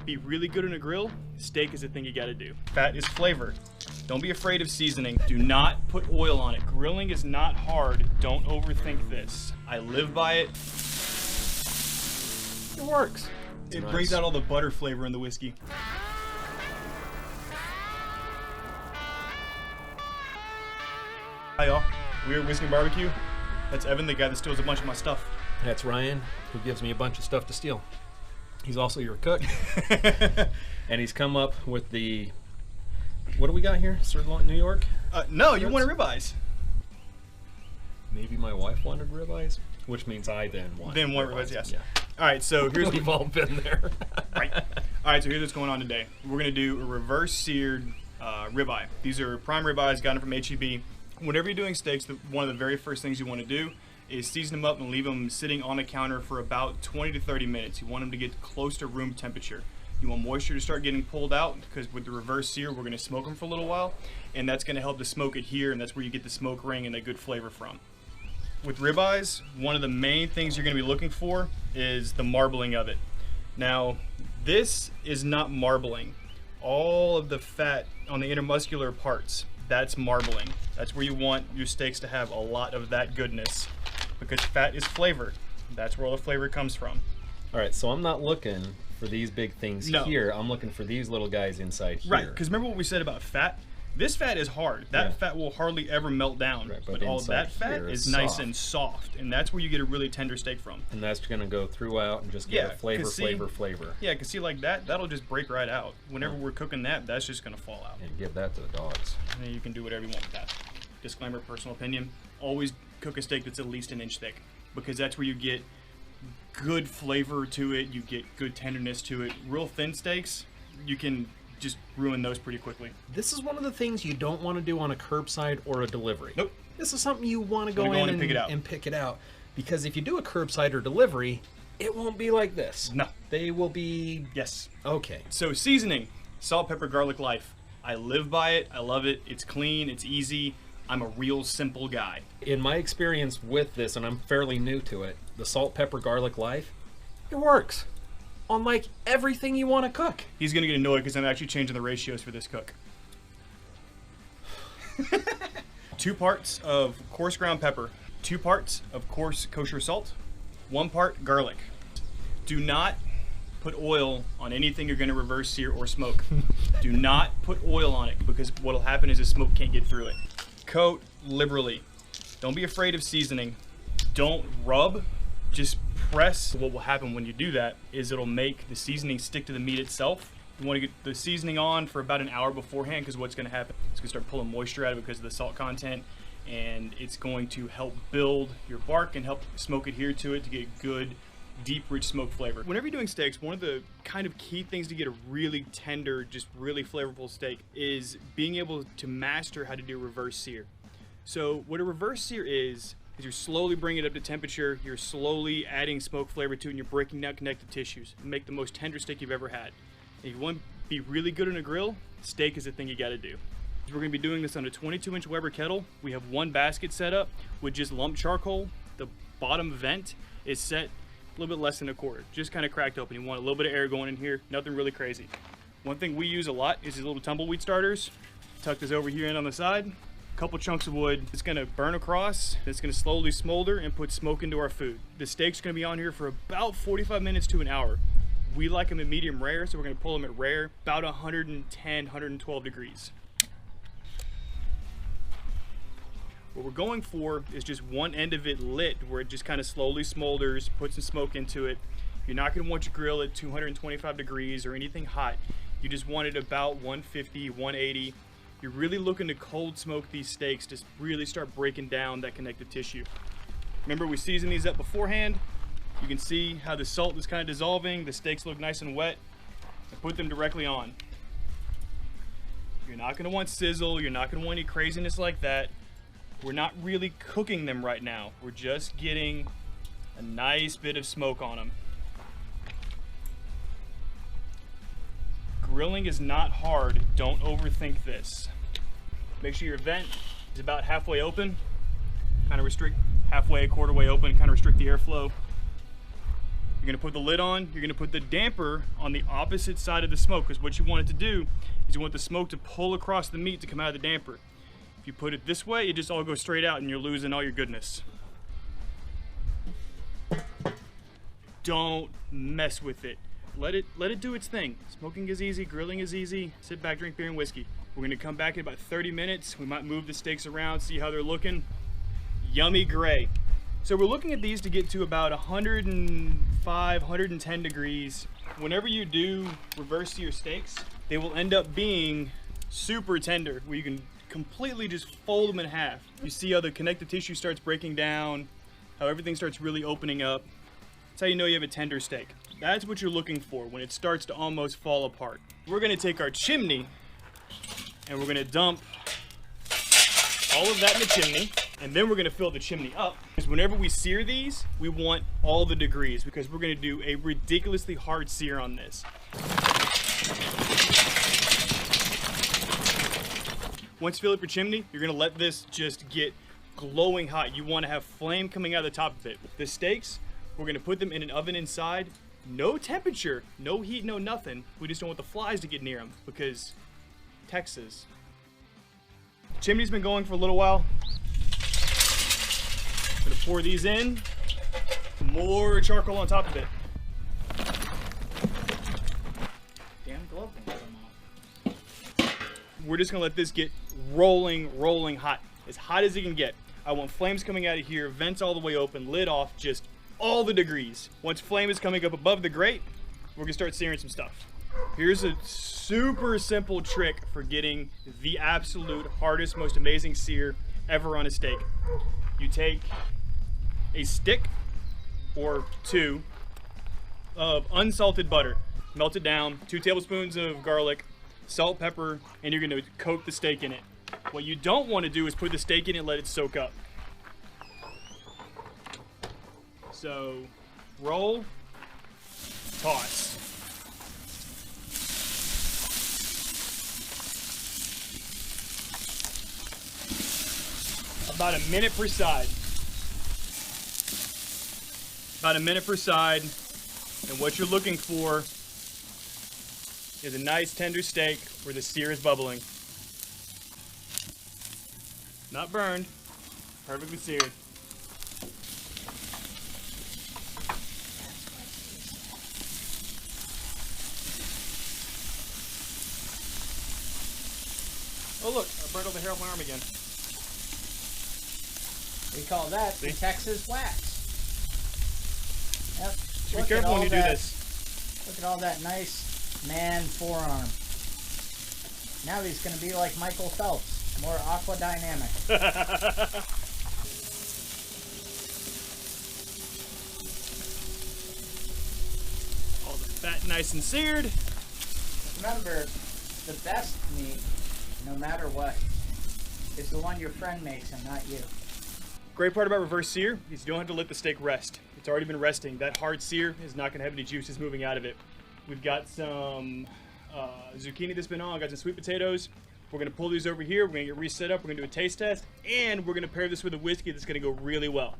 be really good on a grill, steak is the thing you gotta do. Fat is flavor. Don't be afraid of seasoning. Do not put oil on it. Grilling is not hard. Don't overthink this. I live by it. It works. It brings out all the butter flavor in the whiskey. Hi y'all, we're Whisky And BBQ. That's Evan, the guy that steals a bunch of my stuff. That's Ryan, who gives me a bunch of stuff to steal. He's also your cook. And he's come up with the, what do we got here? Sirloin, New York? No, you wanted ribeyes. Maybe my wife wanted ribeyes, which means I then want ribeyes, yes. Yeah. All right, so here's We've all been there. Right. All right, so here's what's going on today. We're gonna do a reverse seared ribeye. These are prime ribeyes, got them from HEB. Whenever you're doing steaks, one of the very first things you want to do is season them up and leave them sitting on the counter for about 20 to 30 minutes. You want them to get close to room temperature. You want moisture to start getting pulled out, because with the reverse sear, we're going to smoke them for a little while, and that's going to help the smoke adhere, and that's where you get the smoke ring and a good flavor from. With ribeyes, one of the main things you're going to be looking for is the marbling of it. Now, this is not marbling. All of the fat on the intermuscular parts, that's marbling. That's where you want your steaks to have a lot of that goodness, because fat is flavor. That's where all the flavor comes from. All right, so I'm not looking for these big things here. I'm looking for these little guys inside here. Right, because remember what we said about fat? This fat is hard. That fat will hardly ever melt down, right, but all that fat is nice and soft, and that's where you get a really tender steak from. And that's going to go throughout and just give it flavor. Yeah, because see, like that'll just break right out. Whenever we're cooking that, that's just going to fall out. And give that to the dogs. And then you can do whatever you want with that. Disclaimer, personal opinion, always cook a steak that's at least an inch thick, because that's where you get good flavor to it, you get good tenderness to it. Real thin steaks, you can just ruin those pretty quickly. This is one of the things you don't want to do on a curbside or a delivery. Nope. This is something you want to go in and pick it out. Because if you do a curbside or delivery, it won't be like this. No. They will be... Yes. Okay. So seasoning, salt, pepper, garlic life. I live by it. I love it. It's clean. It's easy. I'm a real simple guy. In my experience with this, and I'm fairly new to it, the salt, pepper, garlic life, it works on like everything you want to cook. He's gonna get annoyed because I'm actually changing the ratios for this cook. 2 parts of coarse ground pepper, 2 parts of coarse kosher salt, 1 part garlic. Do not put oil on anything you're gonna reverse sear or smoke. Do not put oil on it, because what'll happen is the smoke can't get through it. Coat liberally. Don't be afraid of seasoning. Don't rub, just press. What will happen when you do that is it'll make the seasoning stick to the meat itself. You want to get the seasoning on for about an hour beforehand, because what's going to happen, it's going to start pulling moisture out of it because of the salt content, and it's going to help build your bark and help smoke adhere to it to get good, deep, rich smoke flavor. Whenever you're doing steaks, one of the kind of key things to get a really tender, just really flavorful steak is being able to master how to do reverse sear. So what a reverse sear is you're slowly bringing it up to temperature, you're slowly adding smoke flavor to it, and you're breaking down connective tissues and make the most tender steak you've ever had. If you want to be really good on a grill, steak is the thing you got to do. We're going to be doing this on a 22-inch Weber kettle. We have 1 basket set up with just lump charcoal. The bottom vent is set a little bit less than a quarter, just kind of cracked open. You want a little bit of air going in here, nothing really crazy. One thing we use a lot is these little tumbleweed starters. Tuck this over here in on the side. Couple chunks of wood. It's gonna burn across, it's gonna slowly smolder and put smoke into our food. The steak's gonna be on here for about 45 minutes to an hour. We like them at medium rare, so we're gonna pull them at rare, about 110, 112 degrees. What we're going for is just one end of it lit, where it just kind of slowly smolders, put some smoke into it. You're not gonna want your grill at 225 degrees or anything hot. You just want it about 150, 180. You're really looking to cold smoke these steaks to really start breaking down that connective tissue. Remember, we seasoned these up beforehand. You can see how the salt is kind of dissolving. The steaks look nice and wet. I put them directly on. You're not going to want sizzle. You're not going to want any craziness like that. We're not really cooking them right now. We're just getting a nice bit of smoke on them. Grilling is not hard. Don't overthink this. Make sure your vent is about halfway open. Kind of restrict halfway, a quarter way open, kind of restrict the airflow. You're gonna put the lid on, you're gonna put the damper on the opposite side of the smoke, because what you want it to do is you want the smoke to pull across the meat to come out of the damper. If you put it this way, it just all goes straight out and you're losing all your goodness. Don't mess with it. Let it do its thing. Smoking is easy, grilling is easy. Sit back, drink beer and whiskey. We're gonna come back in about 30 minutes. We might move the steaks around, see how they're looking. Yummy gray. So we're looking at these to get to about 105, 110 degrees. Whenever you do reverse sear steaks, they will end up being super tender, where you can completely just fold them in half. You see how the connective tissue starts breaking down, how everything starts really opening up. That's how you know you have a tender steak. That's what you're looking for when it starts to almost fall apart. We're gonna take our chimney and we're gonna dump all of that in the chimney, and then we're gonna fill the chimney up. Because whenever we sear these, we want all the degrees, because we're gonna do a ridiculously hard sear on this. Once you fill up your chimney, you're gonna let this just get glowing hot. You wanna have flame coming out of the top of it. The steaks, we're gonna put them in an oven inside. No temperature, no heat, no nothing. We just don't want the flies to get near them, because Texas. Chimney's been going for a little while. Gonna pour these in. More charcoal on top of it. Damn glove won't come off. We're just gonna let this get rolling hot. As hot as it can get. I want flames coming out of here, vents all the way open, lid off, just all the degrees. Once flame is coming up above the grate, we're gonna start searing some stuff. Here's a super simple trick for getting the absolute hardest, most amazing sear ever on a steak. You take a stick or two of unsalted butter, melt it down, 2 tablespoons of garlic, salt, pepper, and you're gonna coat the steak in it. What you don't want to do is put the steak in it and let it soak up. So, roll, toss. About a minute per side. About a minute per side. And what you're looking for is a nice tender steak where the sear is bubbling. Not burned, perfectly seared. Oh look, I burned all the hair off my arm again. We call that the Texas wax. Yep. So be careful when you do this. Look at all that nice man forearm. Now he's going to be like Michael Phelps, more aquadynamic. All the fat nice and seared. Remember, the best meat, no matter what, is the one your friend makes and not you. Great part about reverse sear is you don't have to let the steak rest. It's already been resting. That hard sear is not going to have any juices moving out of it. We've got some zucchini that's been on. I've got some sweet potatoes. We're going to pull these over here. We're going to get reset up. We're going to do a taste test. And we're going to pair this with a whiskey that's going to go really well.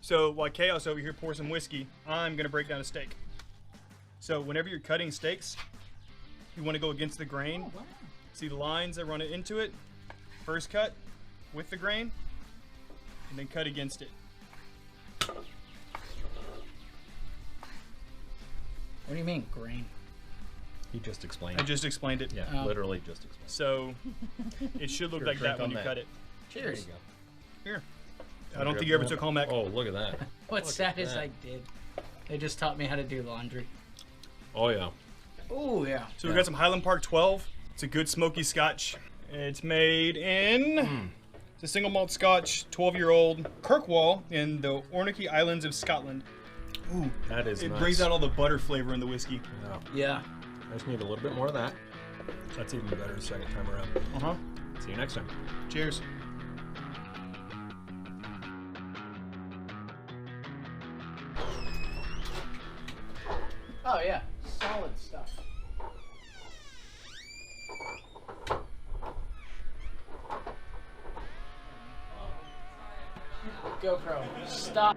So while Chaos over here pours some whiskey, I'm going to break down a steak. So whenever you're cutting steaks, you want to go against the grain. Oh, wow. See the lines that run into it? First cut with the grain, and then cut against it. What do you mean, grain? He just explained. I just explained it. Yeah, Oh. literally just explained. So it should look Here, like drink that when on you that. cut it. There Cheers. you go. Here. I don't think you ever took home ec. Oh, look at that. What's Look sad at is that. I did. They just taught me how to do laundry. Oh, yeah. Oh, yeah. So we've got some Highland Park 12. It's a good smoky scotch. It's made in it's a single malt scotch, 12-year-old Kirkwall in the Orkney Islands of Scotland. Ooh, That is it nice. brings out all the butter flavor in the whiskey. Yeah. Yeah. I just need a little bit more of that. That's even better the second time around. Uh-huh. See you next time. Cheers. Oh, yeah. Solid stuff. GoPro, stop.